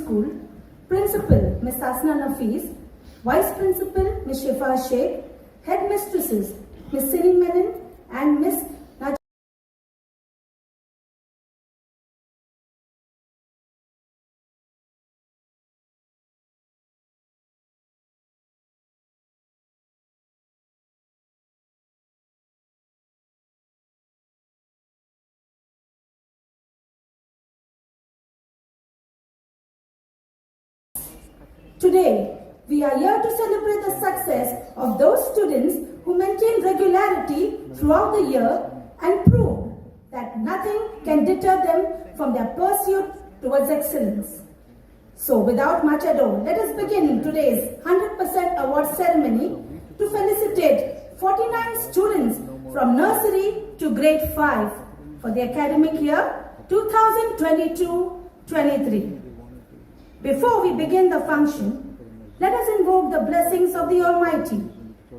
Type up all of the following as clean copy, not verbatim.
School, Principal Ms. Asna Nafis, Vice Principal Ms. Shifa Sheikh, Headmistresses Ms. Sini Menon and Ms. Today, we are here to celebrate the success of those students who maintain regularity throughout the year and prove that nothing can deter them from their pursuit towards excellence. So, without much ado, let us begin today's 100% award ceremony to felicitate 49 students from nursery to grade 5 for the academic year 2022-23. Before we begin the function, let us invoke the blessings of the Almighty.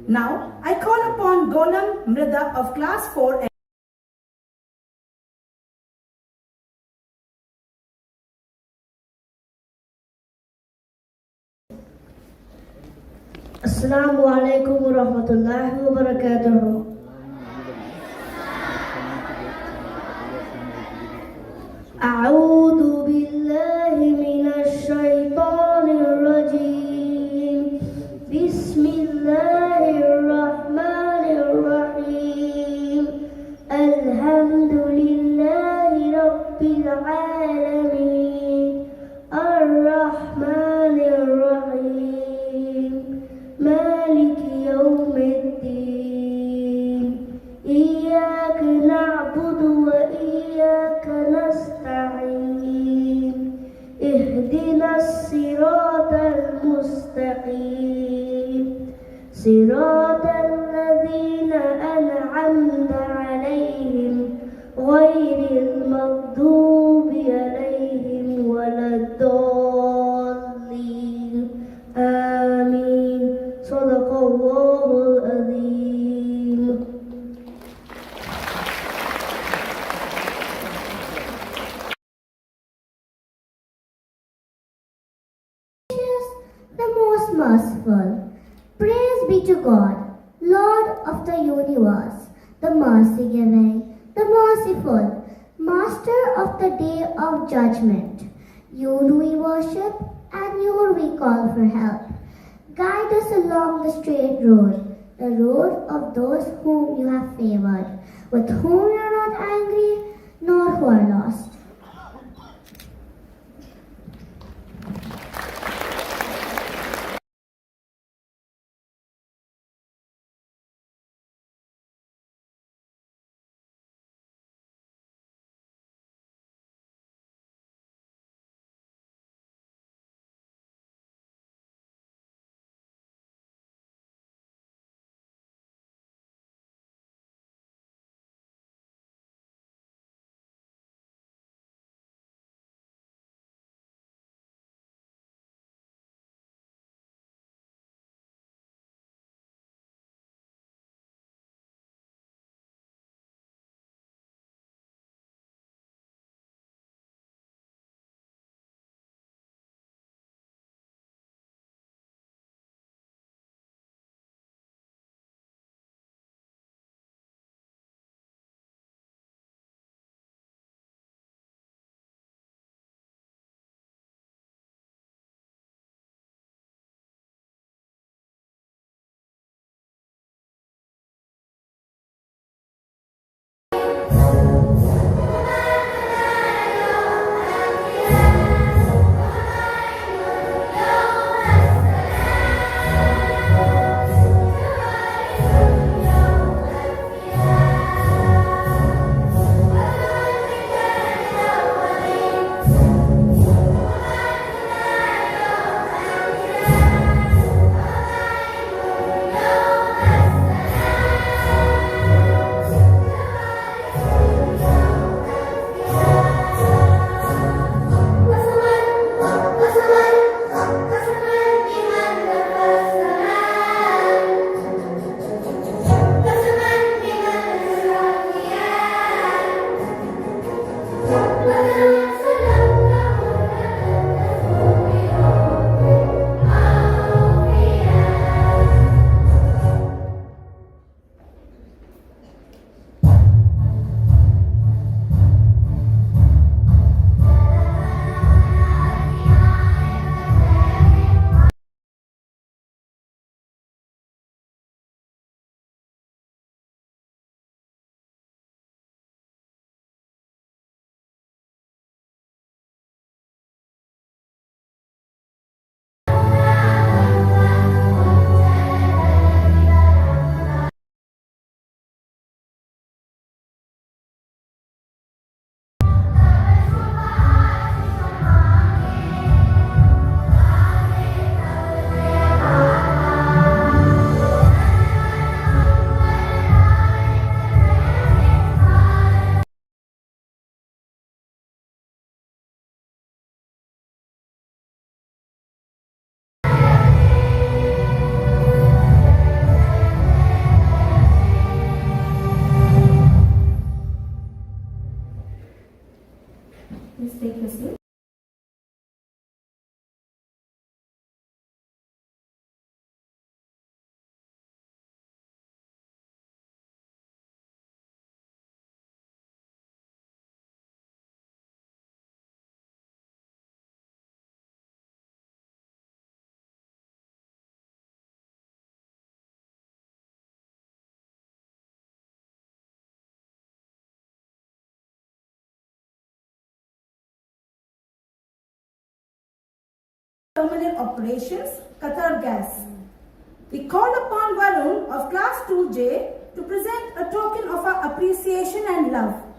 Now, I call upon Golam Mrida of Class 4. Assalamu alaikum wa rahmatullahi wa barakatuh. أعوذ بالله من الشيطان الرجيم. بسم الله الرحمن الرحيم. الحمد لله رب العالمين. الرحمن الرحيم. مالك يوم الدين. إياك نعبد وإياك نستعين. اهدنا الصراط المستقيم. صراط الذين أنعمت عليهم غير المغضوب عليهم ولا الضالين. آمين. صدق الله العظيم. The most merciful. Praise be to God, Lord of the universe, the mercy-giving, the merciful, Master of the day of judgment. You do we worship, and you we call for help. Guide us along the straight road, the road of those whom you have favored, with whom you are not angry, nor who are lost. Terminal Operations, Qatar Gas. We call upon Varun of Class 2J to present a token of our appreciation and love.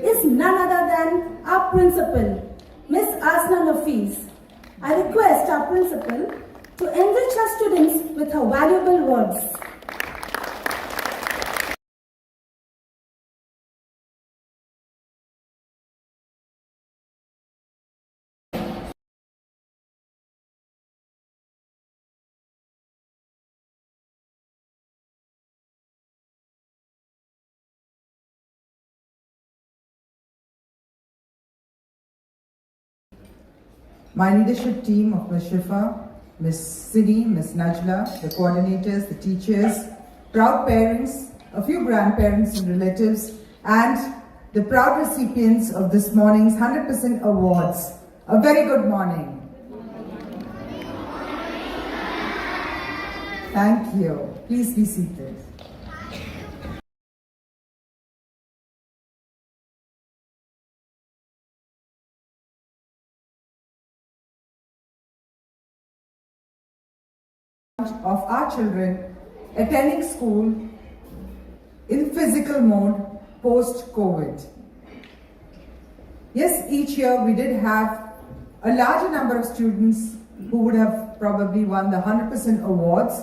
is none other than our principal, Miss Asna Nafiz. I request our principal to enrich our students with her valuable words. My leadership team of Ms. Shifa, Ms. Sini, Ms. Najla, the coordinators, the teachers, proud parents, a few grandparents and relatives, and the proud recipients of this morning's 100% awards. A very good morning. Thank you. Please be seated. Of our children attending school in physical mode post-COVID. Yes, each year we did have a larger number of students who would have probably won the 100% awards,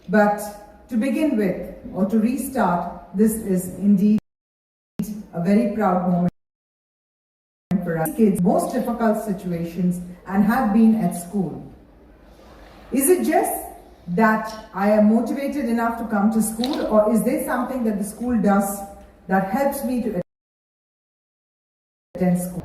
but to begin with, or to restart, this is indeed a very proud moment for us kids, most difficult situations, and have been at school. Is it just that I am motivated enough to come to school, or is there something that the school does that helps me to attend school?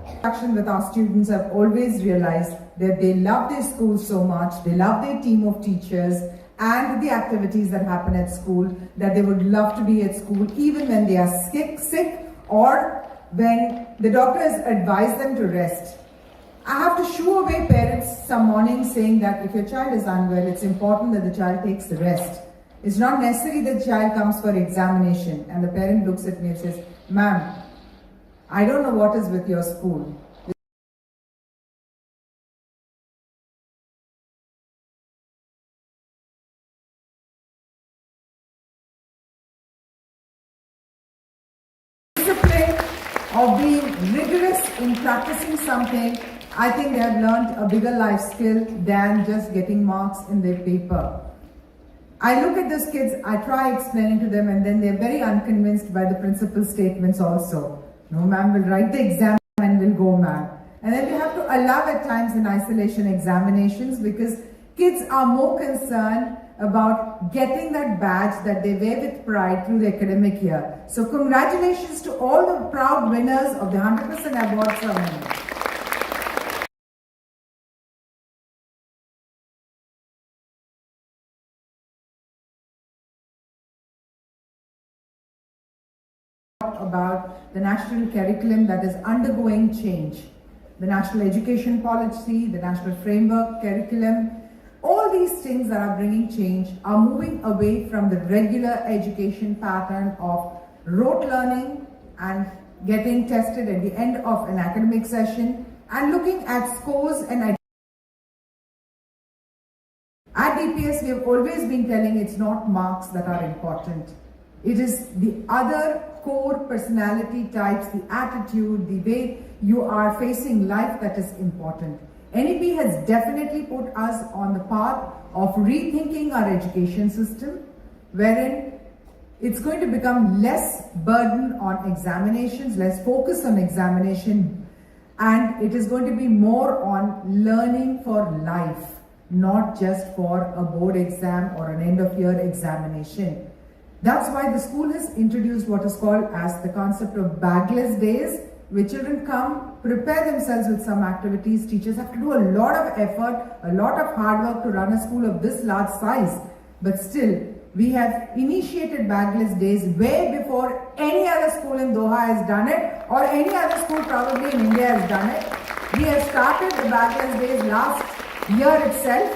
With our students, I've always realized that they love their school so much, they love their team of teachers and the activities that happen at school, that they would love to be at school even when they are sick or when the doctors advise them to rest. I have to shoo away parents some mornings saying that if your child is unwell, it's important that the child takes the rest. It's not necessary that the child comes for examination. And the parent looks at me and says, "Ma'am, I don't know what is with your school. Discipline of being rigorous in practicing something, I think they have learned a bigger life skill than just getting marks in their paper. I look at those kids, I try explaining to them, and then they're very unconvinced by the principal's statements also. No, ma'am, we'll write the exam and we'll go, ma'am. And then we have to allow at times in isolation examinations because kids are more concerned about getting that badge that they wear with pride through the academic year. So congratulations to all the proud winners of the 100% award ceremony. About the national curriculum that is undergoing change. The national education policy, the national framework curriculum, all these things that are bringing change are moving away from the regular education pattern of rote learning and getting tested at the end of an academic session and looking at scores and at DPS, we have always been telling it's not marks that are important. It is the other core personality types, the attitude, the way you are facing life that is important. NEP has definitely put us on the path of rethinking our education system, wherein it's going to become less burden on examinations, less focus on examination, and it is going to be more on learning for life, not just for a board exam or an end of year examination. That's why the school has introduced what is called as the concept of bagless days, where children come, prepare themselves with some activities. Teachers have to do a lot of effort, a lot of hard work to run a school of this large size. But still, we have initiated bagless days way before any other school in Doha has done it, or any other school probably in India has done it. We have started the bagless days last year itself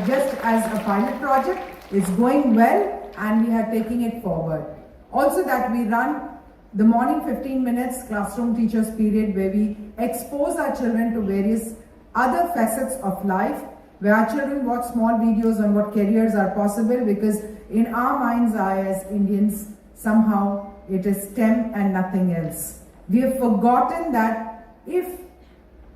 just as a pilot project. It's going well, and we are taking it forward. Also that we run the morning 15 minutes classroom teachers period where we expose our children to various other facets of life, where our children watch small videos on what careers are possible, because in our mind's eye as Indians, somehow it is STEM and nothing else. we have forgotten that if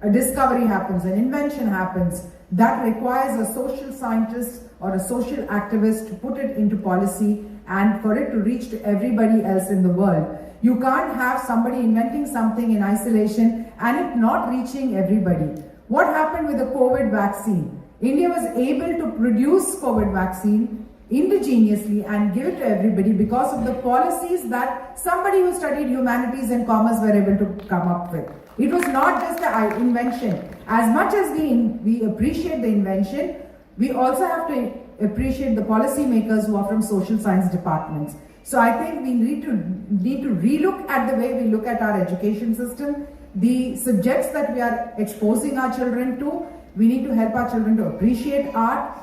a discovery happens, an invention happens, that requires a social scientist or a social activist to put it into policy and for it to reach to everybody else in the world. You can't have somebody inventing something in isolation and it not reaching everybody. What happened with the COVID vaccine? India was able to produce COVID vaccine indigenously and give it to everybody because of the policies that somebody who studied humanities and commerce were able to come up with. It was not just an invention. As much as we appreciate the invention, we also have to appreciate the policy makers who are from social science departments. So I think we need to relook at the way we look at our education system, the subjects that we are exposing our children to. We need to help our children to appreciate art,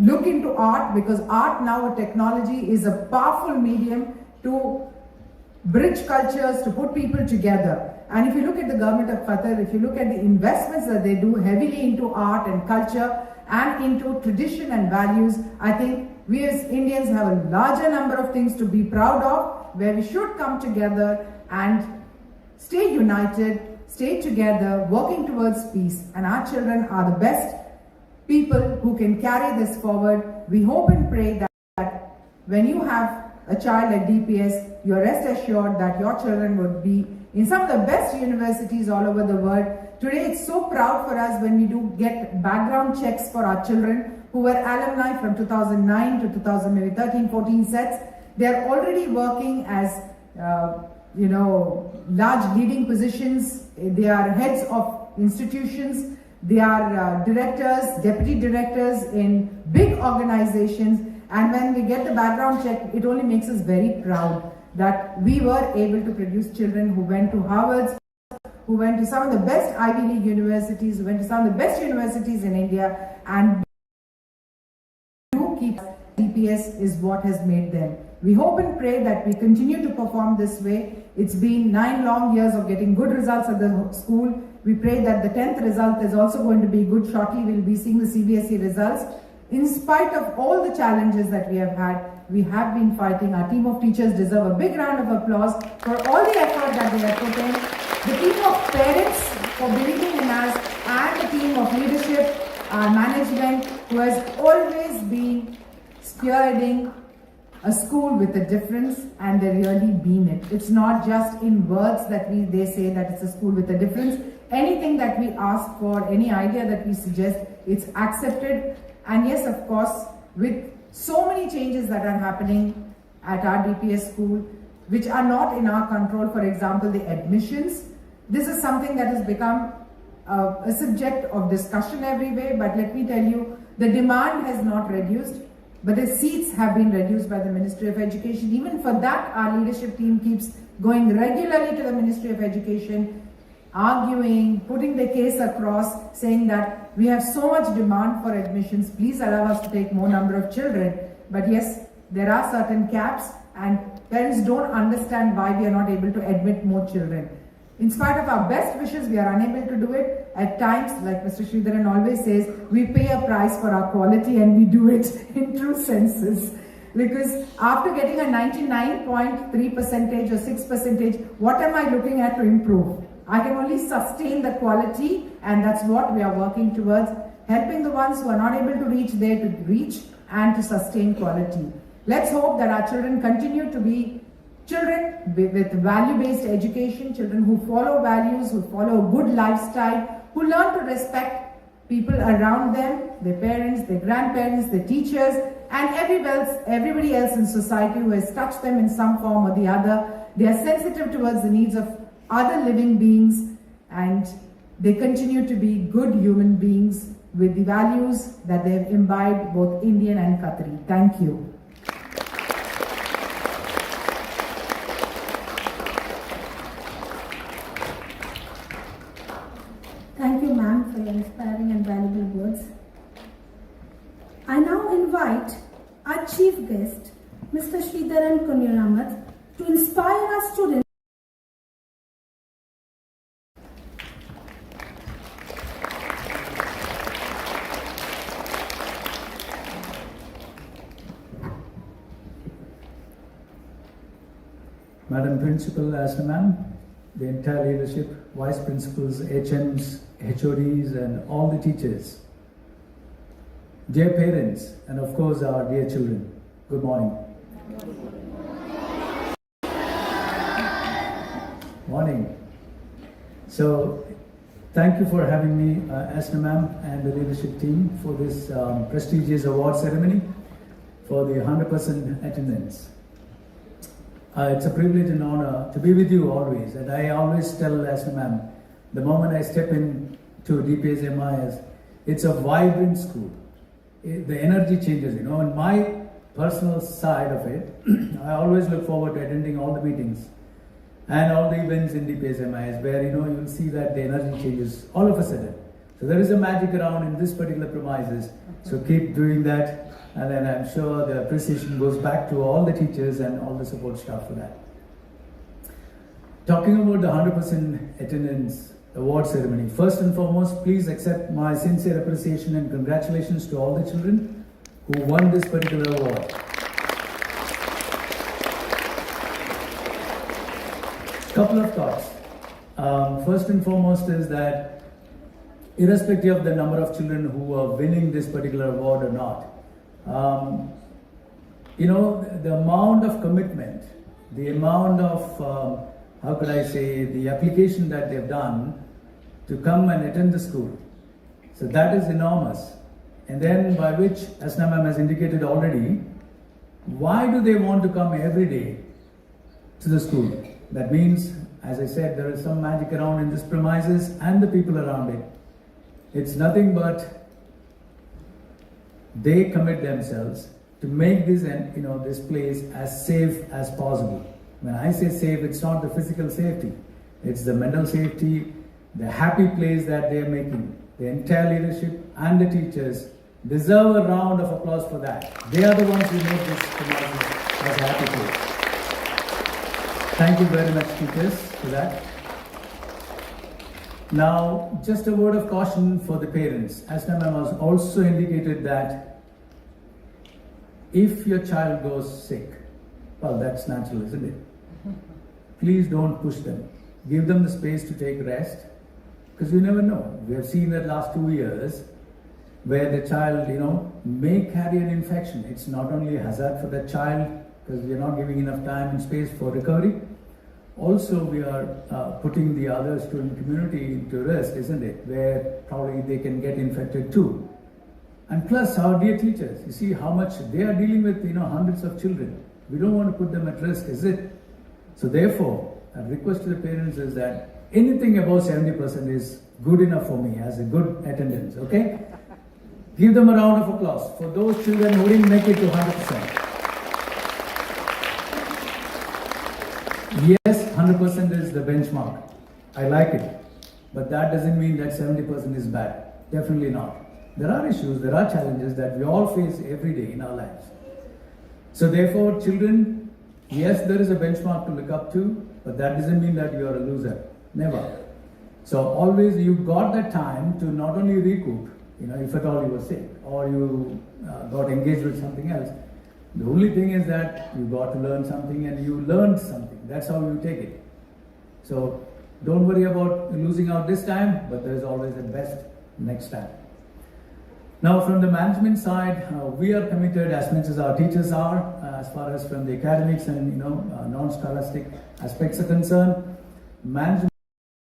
look into art, because art now with technology is a powerful medium to bridge cultures, to put people together. And if you look at the government of Qatar, if you look at the investments that they do heavily into art and culture and into tradition and values, I think we as Indians have a larger number of things to be proud of, where we should come together and stay united, stay together, working towards peace. And our children are the best people who can carry this forward. We hope and pray that when you have a child at DPS, you're rest assured that your children would be in some of the best universities all over the world. Today it's so proud for us when we do get background checks for our children who were alumni from 2009 to 2013-14 sets. They're already working as large leading positions. They are heads of institutions. They are directors, deputy directors in big organizations. And when we get the background check, it only makes us very proud that we were able to produce children who went to Harvard, who went to some of the best Ivy League universities, who went to some of the best universities in India, and do keep DPS is what has made them. We hope and pray that we continue to perform this way. It's been 9 long years of getting good results at the school. We pray that the 10th result is also going to be good shortly. We'll be seeing the CBSE results. In spite of all the challenges that we have had, we have been fighting. Our team of teachers deserve a big round of applause for all the effort that they have put in. The team of parents for believing in us, and the team of leadership, our management, who has always been spearheading a school with a difference, and they really mean it. It's not just in words that they say that it's a school with a difference. Anything that we ask for, any idea that we suggest, it's accepted. And yes, of course, with so many changes that are happening at our DPS school, which are not in our control, for example, the admissions, this is something that has become a subject of discussion everywhere. But let me tell you, the demand has not reduced, but the seats have been reduced by the Ministry of Education. Even for that, our leadership team keeps going regularly to the Ministry of Education, arguing, putting the case across, saying that we have so much demand for admissions, please allow us to take more number of children. But yes, there are certain caps, and parents don't understand why we are not able to admit more children. In spite of our best wishes, we are unable to do it. At times, like Mr. Sridharan always says, we pay a price for our quality, and we do it in true senses. Because after getting a 99.3% or 6%, what am I looking at to improve? I can only sustain the quality, and that's what we are working towards, helping the ones who are not able to reach there to reach and to sustain quality. Let's hope that our children continue to be children with value-based education, children who follow values, who follow a good lifestyle, who learn to respect people around them, their parents, their grandparents, their teachers, and everybody else in society who has touched them in some form or the other. They are sensitive towards the needs of other living beings, and they continue to be good human beings with the values that they have imbibed, both Indian and Qatari. Thank you. Thank you, ma'am, for your inspiring and valuable words. I now invite our chief guest, Mr. Sridharan Kunyaramat, to inspire our students. Madam Principal Asha ma'am, the entire leadership, vice principals, HMs, HODs, and all the teachers. Dear parents, and of course our dear children, good morning. Morning. So, thank you for having me, Asna ma'am and the leadership team for this prestigious award ceremony for the 100% attendance. It's a privilege and honor to be with you always, and I always tell Asna ma'am, the moment I step into DPS-MIS, it's a vibrant school. The energy changes, you know, and my personal side of it, I always look forward to attending all the meetings and all the events in DPS-MIS where, you know, you'll see that the energy changes all of a sudden. So there is a magic around in this particular premises. So keep doing that, and then I'm sure the appreciation goes back to all the teachers and all the support staff for that. Talking about the 100% attendance award ceremony, first and foremost, please accept my sincere appreciation and congratulations to all the children who won this particular award. Couple of thoughts. First and foremost is that irrespective of the number of children who are winning this particular award or not, you know, the amount of commitment, the amount of, how could I say, the application that they've done to come and attend the school. So that is enormous. And then by which, as Namam has indicated already, why do they want to come every day to the school? That means, as I said, there is some magic around in this premises and the people around it. It's nothing but they commit themselves to make this, you know, this place as safe as possible. When I say safe, it's not the physical safety, it's the mental safety, the happy place that they are making. The entire leadership and the teachers deserve a round of applause for that. They are the ones who make this premises as a happy place. Thank you very much, teachers, for that. Now, just a word of caution for the parents. As Ma'am has also indicated that if your child goes sick, well, that's natural, isn't it? Please don't push them. Give them the space to take rest, because you never know. We have seen that last 2 years where the child, you know, may carry an infection. It's not only a hazard for the child, because we are not giving enough time and space for recovery. Also, we are putting the other student community into risk, isn't it? Where probably they can get infected too. And plus, our dear teachers, you see how much they are dealing with, you know, hundreds of children. We don't want to put them at risk, is it? So therefore, a request to the parents is that anything above 70% is good enough for me as a good attendance, okay? Give them a round of applause for those children who didn't make it to 100%. Yes, 100% is the benchmark. I like it. But that doesn't mean that 70% is bad. Definitely not. There are issues, there are challenges that we all face every day in our lives. So therefore, children, yes, there is a benchmark to look up to, but that doesn't mean that you are a loser. Never. So always you got that time to not only recoup, you know, if at all you were sick or you got engaged with something else. The only thing is that you got to learn something and you learned something. That's how you take it. So don't worry about losing out this time, but there's always a best next time. Now from the management side, we are committed as much as our teachers are, as far as from the academics and, you know, non-scholastic aspects are concerned. Management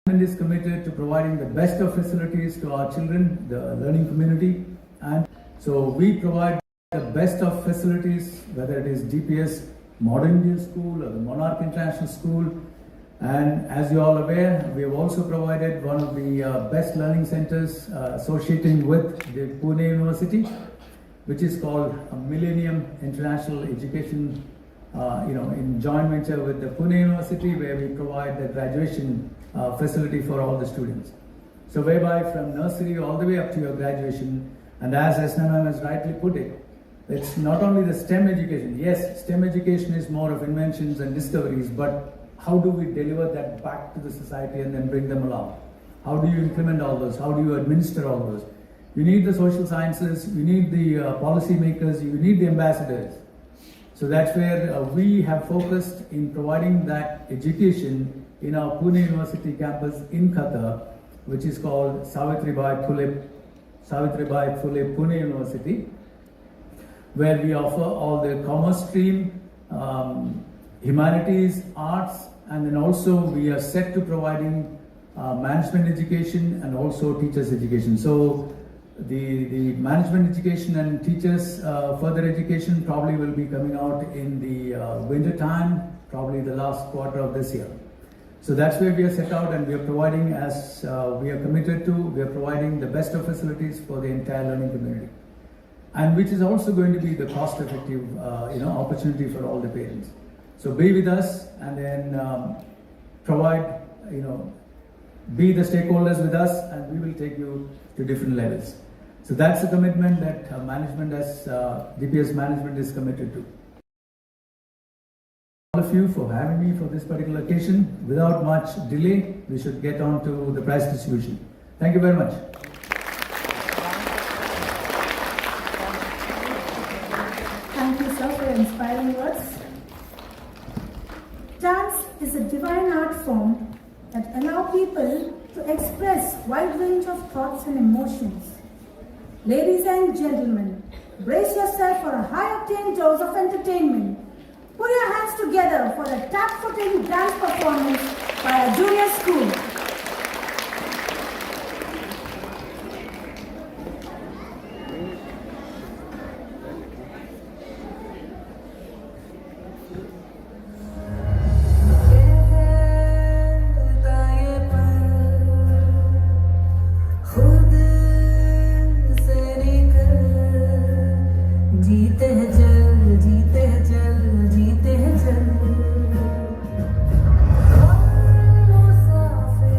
is committed to providing the best of facilities to our children, the learning community, and so we provide the best of facilities, whether it is DPS-Modern Indian School or the Monarch International School. And as you all aware, we have also provided one of the best learning centers associating with the Pune University, which is called Millennium International Education, you know, in joint venture with the Pune University, where we provide the graduation facility for all the students. So whereby from nursery all the way up to your graduation, and as Asna has rightly put it, it's not only the STEM education. Yes, STEM education is more of inventions and discoveries, but how do we deliver that back to the society and then bring them along? How do you implement all those? How do you administer all those? You need the social sciences, you need the policy makers, you need the ambassadors. So that's where we have focused in providing that education in our Pune University campus in Qatar, which is called Savitribai Phule Pune University, where we offer all the commerce stream, humanities, arts, and then also we are set to providing management education and also teachers education. So the management education and teachers further education probably will be coming out in the winter time, probably the last quarter of this year. So that's where we are set out, and we are providing, as we are committed to, we are providing the best of facilities for the entire learning community, and which is also going to be the cost-effective, opportunity for all the parents. So be with us, and then provide, be the stakeholders with us, and we will take you to different levels. So that's the commitment that management, as DPS management, is committed to. All of you for having me for this particular occasion. Without much delay, we should get on to the prize distribution. Thank you very much. Thank you, sir, for your inspiring words. Dance is a divine art form that allows people to express wide range of thoughts and emotions. Ladies and gentlemen, brace yourself for a high-octane dose of entertainment. Put your hands together for a tap-footing dance performance by a junior school. Musafir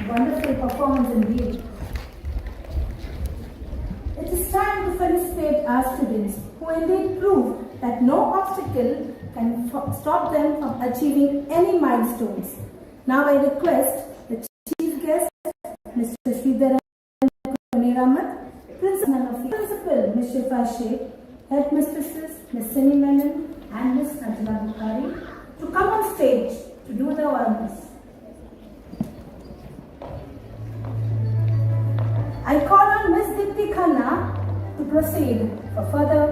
Wonderful performance indeed. It is time to felicitate our students who indeed prove that no obstacle can stop them from achieving any milestones. Now I request the chief guest, Mr. Sridharan Kuniraman, Principal, Ms. Shifa Sheikh, Headmistresses, Ms. Sini Menon and Ms. Najla Bukhari to come on stage to do the honors. I call on Ms. Dipti Khanna to proceed for further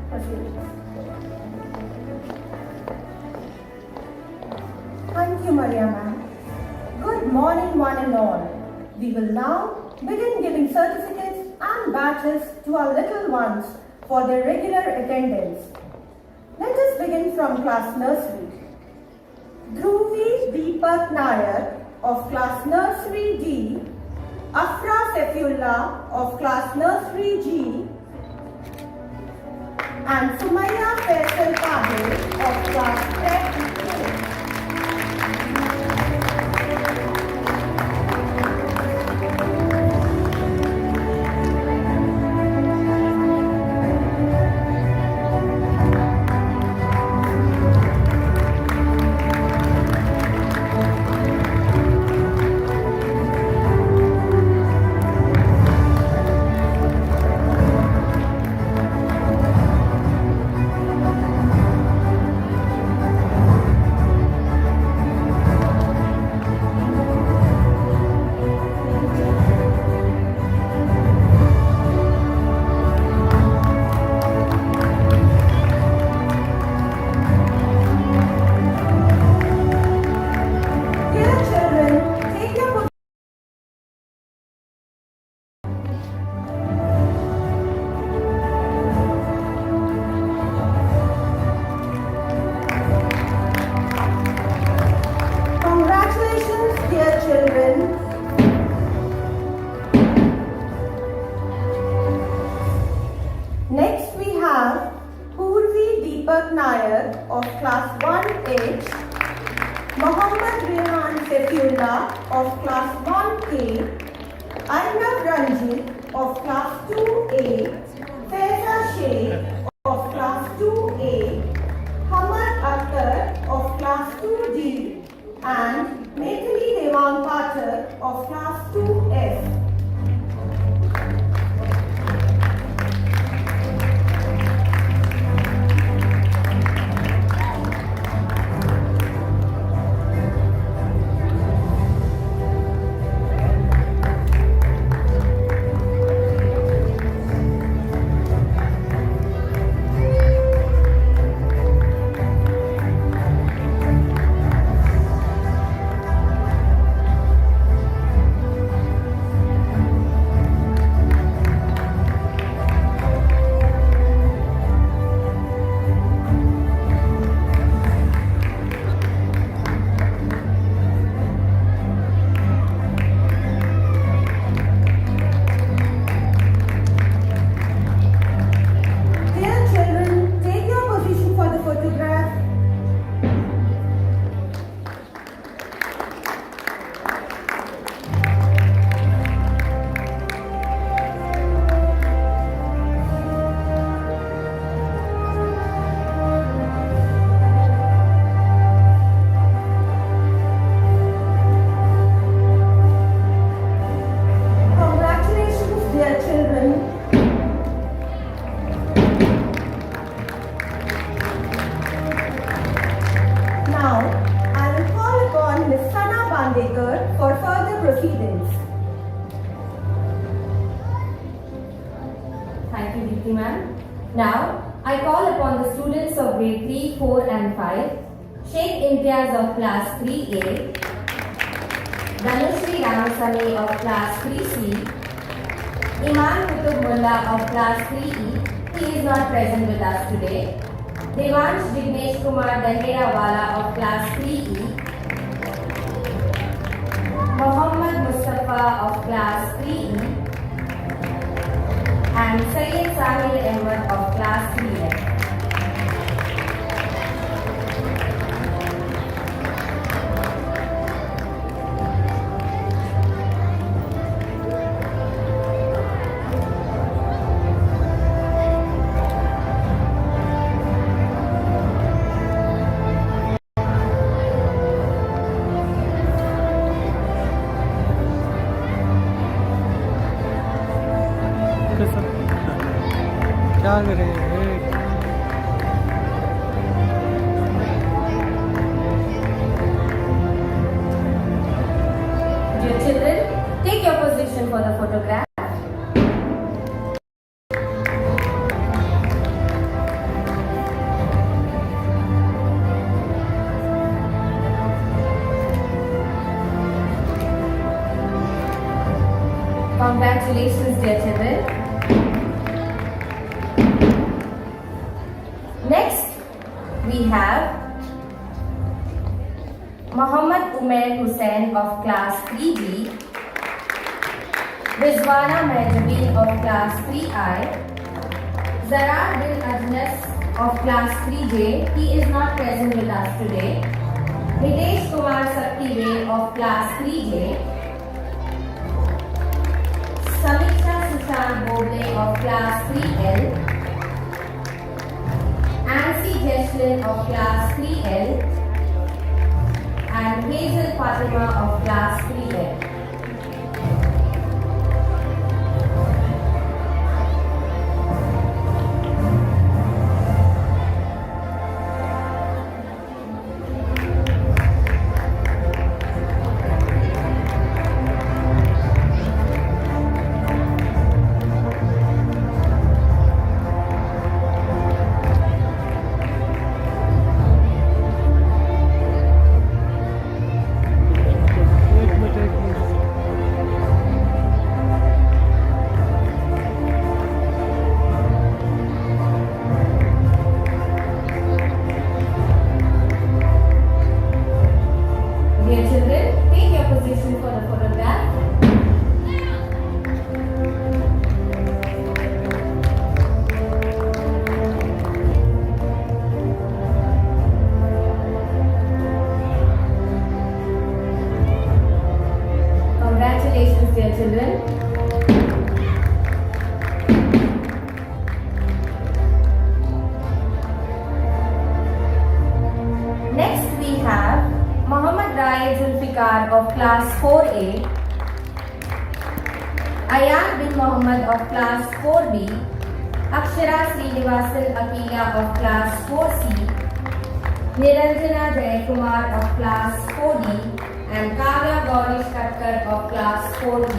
proceedings. Thank you, Maria ma'am. Good morning, one and all. We will now begin giving certificates and badges to our little ones for their regular attendance. Let us begin from class nursery. Dhruvi Deepak Nair of class nursery D, Afra Saifullah of class nursery G, and Sumaya Faisal Tahir of class 10A. of class 1H, Mohammad Rehan Saifullah of class 1K, Arnab Ranjit of class 2A, Faiza Sheikh of class 2A, Hamad Akhtar of class 2D, and Methili Devang Pathak of class 2F. For further proceedings. Thank you, Deepti ma'am. Now, I call upon the students of grade 3, 4 and 5, Sheikh Imtiaz of class 3A, Dhanushri Ramasamy of class 3C, Iman Kutub Mullah of class 3E, he is not present with us today, Devansh Jignesh Kumar Dahera Wala of class 3E, Mohammad Mustafa of class 3E and Sayyid Sahil Ahmed of class 3F. क्या करें? Dear children, take your position for the photograph. Congratulations, dear children. Next, we have Muhammad Umair Hussain of class 3B, Rizwana Mehjabeen of class 3I, Zarar bin Ajnas of class 3J, he is not present with us today, Hitesh Kumar Saktive of class 3J, Samiksha Sushant Bode of class 3L, Ansi Jeshlin of class 3L, and Hazel Fatima of class 3L. Dear children, take your position for the photograph. Congratulations, dear children. Next we have Muhammad Raed Zulfikar of class 4A, Ayan bin Muhammad of class 4B, Akshara Srinivasan Akila of class 4C, Niranjana Jayakumar of class 4D, and Kavya Gaurish Katkar of class 4D.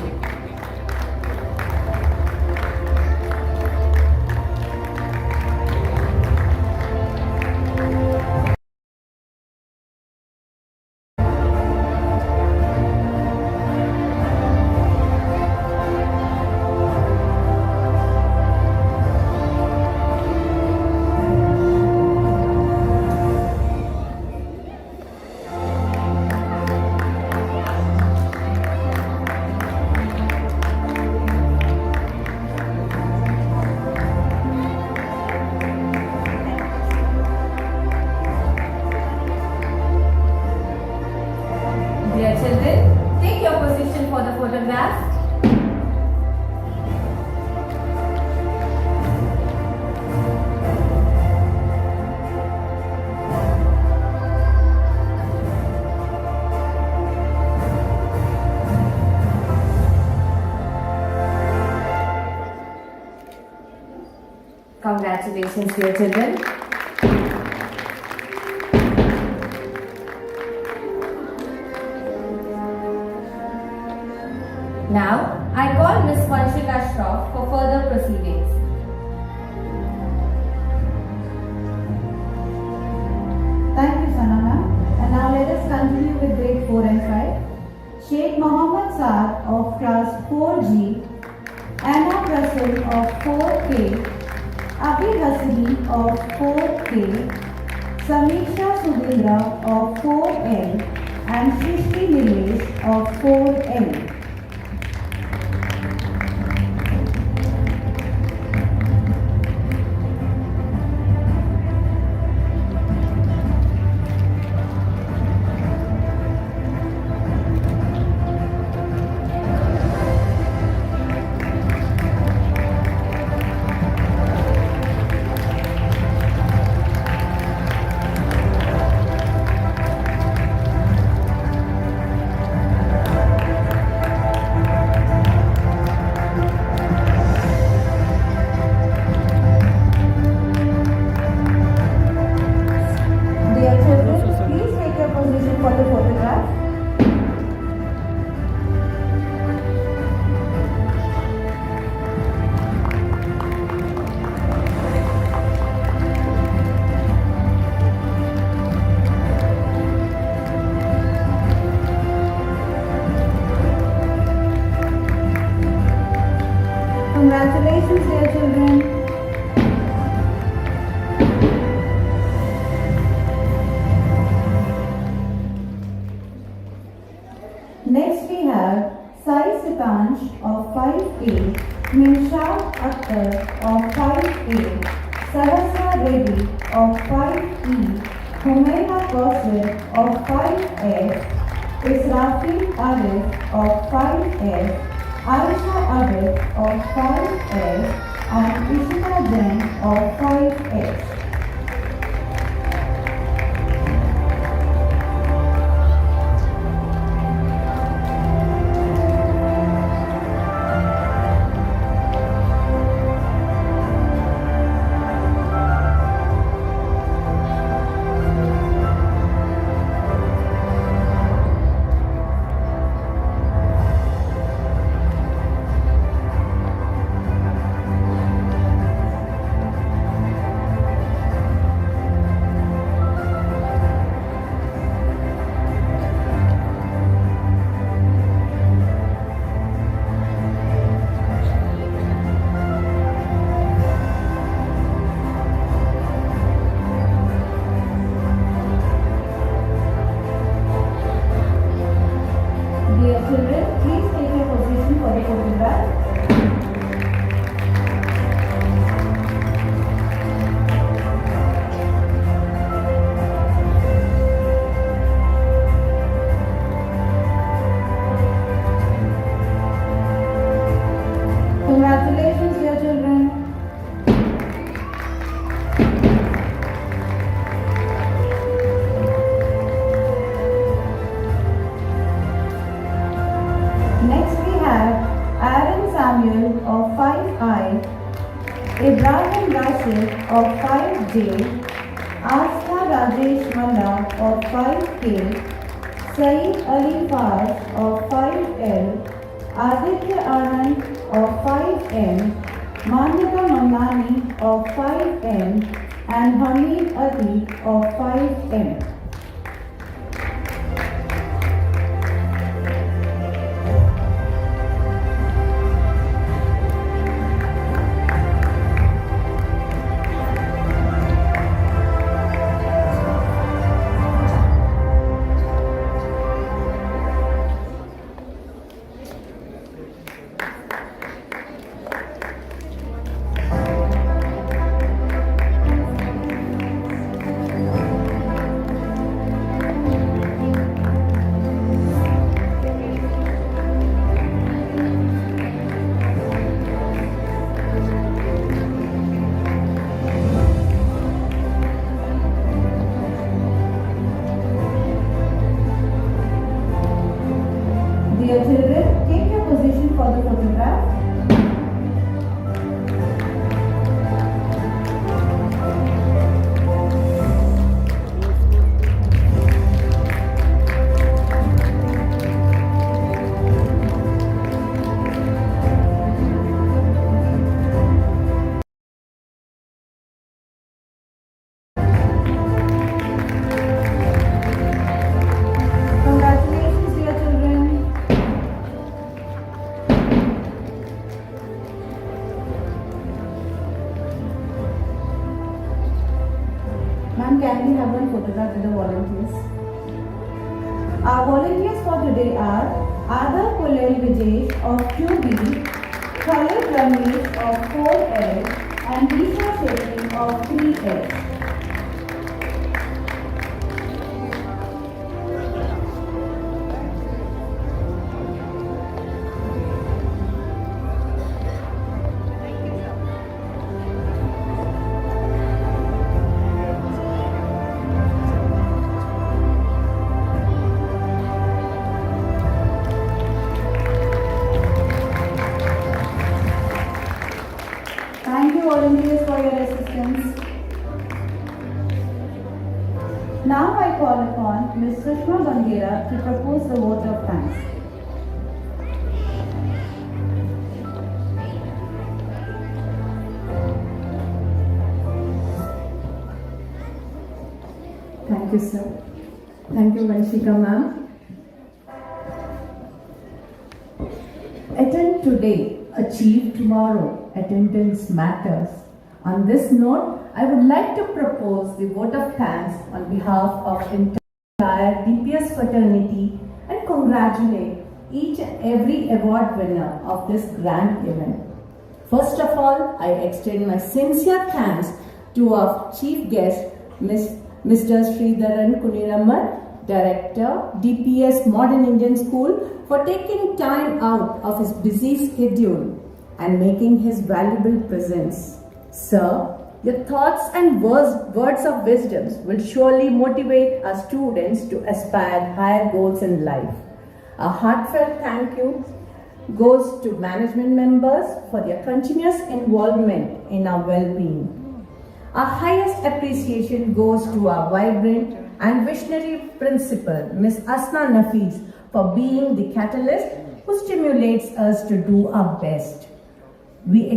Dear children, take your position for the photograph. Congratulations, dear children. Now, I call Miss Vanshika Shroff for further proceedings. Thank you, Sana ma'am. And now let us continue with grade 4 and 5. Sheikh Mohammed Saad of class 4G, Anna Russell of 4K, Abi Hasani of 4K, Samiksha Subindra of 4L, and Srishti Nilesh of 4L. Congratulations, dear children. Next we have Sai Sitansh of 5A, Minsha Akhtar of 5A, Sahasra Reddy of 5E, Humaira Kausar of 5F, Israfil Arif of 5F, Aisha Abid of 5F, and Ishita Jain of 5F. Dear children, please take your position for the photograph. Congratulations, dear children. Next we have Aaron Samuel of 5I, Ibrahim Rashid of 5J, Asta Rajesh Malla of 5K, Saeed Ali Faz of 5L, Aditya Anand of 5M, Manika Mamnani of 5M, and Hamid Ali of 5M. Dear children, take your position for the photograph. Congratulations, dear children. Ma'am, can we have one photograph with the volunteers? Our volunteers for today are Adar Kulel Vijesh of 2B, Khalid Ramesh of 4L, and Disha Shetty of 3S. Thank you, volunteers, for your assistance. Now I call upon Ms. Sushma Bangira to propose the vote of thanks. Thank you, sir. Thank you, Vanshika ma'am. Attend today achieve tomorrow. Attendance matters. On this note, I would like to propose the vote of thanks on behalf of entire DPS fraternity and congratulate each and every award winner of this grand event. First of all, I extend my sincere thanks to our chief guest, Mr. Sridharan Kuniraman, Director, DPS-Modern Indian School, for taking time out of his busy schedule and making his valuable presence. Sir, your thoughts and words of wisdom will surely motivate our students to aspire higher goals in life. A heartfelt thank you goes to management members for their continuous involvement in our well-being. Our highest appreciation goes to our vibrant and visionary principal, Ms. Asna Nafis, for being the catalyst who stimulates us to do our best. We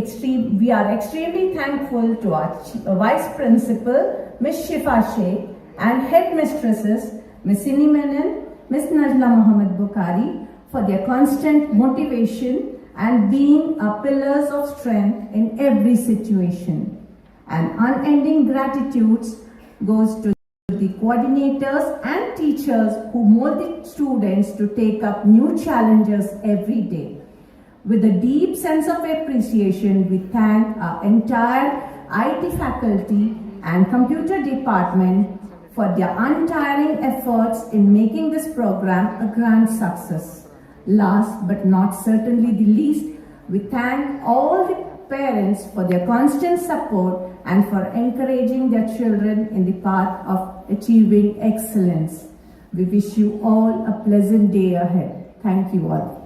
are extremely thankful to our Vice Principal, Ms. Shifa Sheikh, and Headmistresses, Ms. Sini Menon, Ms. Najla Muhammad Bukhari, for their constant motivation and being our pillars of strength in every situation. And unending gratitude goes to the coordinators and teachers who mold the students to take up new challenges every day. With a deep sense of appreciation, we thank our entire IT faculty and computer department for their untiring efforts in making this program a grand success. Last but not certainly the least, we thank all the parents for their constant support and for encouraging their children in the path of achieving excellence. We wish you all a pleasant day ahead. Thank you all.